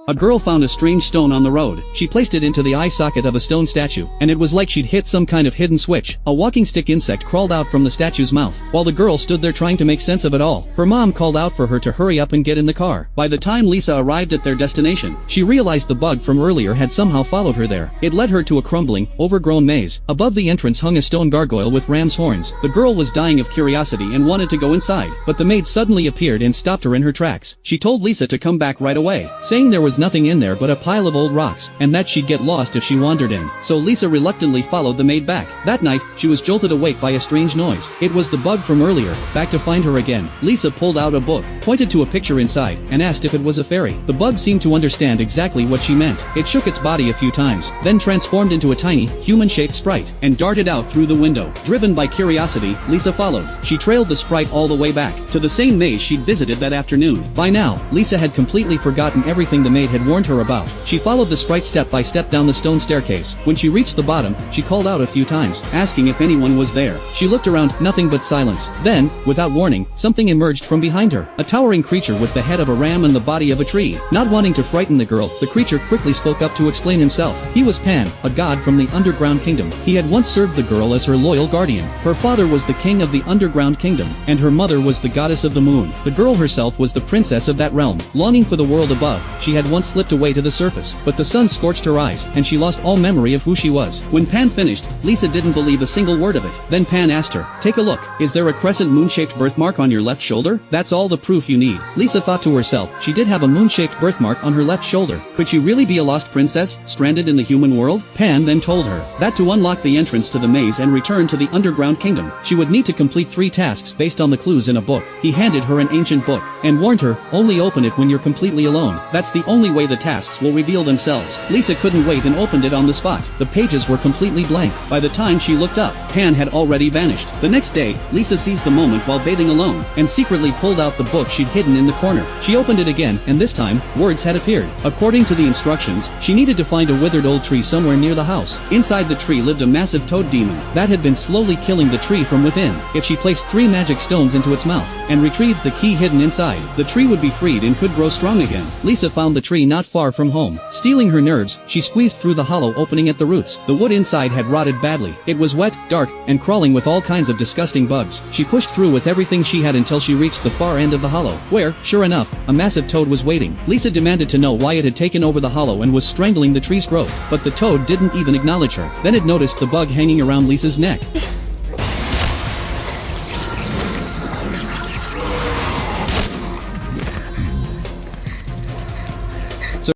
A girl found a strange stone on the road. She placed it into the eye socket of a stone statue, and it was like she'd hit some kind of hidden switch. A walking stick insect crawled out from the statue's mouth, while the girl stood there trying to make sense of it all. Her mom called out for her to hurry up and get in the car. By the time Lisa arrived at their destination, she realized the bug from earlier had somehow followed her there. It led her to a crumbling, overgrown maze. Above the entrance hung a stone gargoyle with ram's horns. The girl was dying of curiosity and wanted to go inside, but the maid suddenly appeared and stopped her in her tracks. She told Lisa to come back right away, saying there was nothing in there but a pile of old rocks, and that she'd get lost if she wandered in. So Lisa reluctantly followed the maid back. That night, she was jolted awake by a strange noise. It was the bug from earlier, back to find her again. Lisa pulled out a book, pointed to a picture inside, and asked if it was a fairy. The bug seemed to understand exactly what she meant. It shook its body a few times, then transformed into a tiny, human-shaped sprite, and darted out through the window. Driven by curiosity, Lisa followed. She trailed the sprite all the way back, to the same maze she'd visited that afternoon. By now, Lisa had completely forgotten everything the maid had warned her about. She followed the sprite step by step down the stone staircase. When she reached the bottom, she called out a few times, asking if anyone was there. She looked around, nothing but silence. Then, without warning, something emerged from behind her. A towering creature with the head of a ram and the body of a tree. Not wanting to frighten the girl, the creature quickly spoke up to explain himself. He was Pan, a god from the underground kingdom. He had once served the girl as her loyal guardian. Her father was the king of the underground kingdom, and her mother was the goddess of the moon. The girl herself was the princess of that realm. Longing for the world above, she had once slipped away to the surface, but the sun scorched her eyes, and she lost all memory of who she was. When Pan finished, Lisa didn't believe a single word of it. Then Pan asked her, "Take a look. Is there a crescent moon-shaped birthmark on your left shoulder? That's all the proof you need." Lisa thought to herself, she did have a moon-shaped birthmark on her left shoulder. Could she really be a lost princess, stranded in the human world? Pan then told her that to unlock the entrance to the maze and return to the underground kingdom, she would need to complete 3 tasks based on the clues in a book. He handed her an ancient book, and warned her, only open it when you're completely alone. That's the only way the tasks will reveal themselves. Lisa couldn't wait and opened it on the spot. The pages were completely blank. By the time she looked up, Pan had already vanished. The next day, Lisa seized the moment while bathing alone, and secretly pulled out the book she'd hidden in the corner. She opened it again, and this time, words had appeared. According to the instructions, she needed to find a withered old tree somewhere near the house. Inside the tree lived a massive toad demon that had been slowly killing the tree from within. If she placed 3 magic stones into its mouth, and retrieved the key hidden inside, the tree would be freed and could grow strong again. Lisa found the tree not far from home. Stealing her nerves, she squeezed through the hollow opening at the roots. The wood inside had rotted badly. It was wet, dark, and crawling with all kinds of disgusting bugs. She pushed through with everything she had until she reached the far end of the hollow, where, sure enough, a massive toad was waiting. Lisa demanded to know why it had taken over the hollow and was strangling the tree's growth, but the toad didn't even acknowledge her. Then it noticed the bug hanging around Lisa's neck.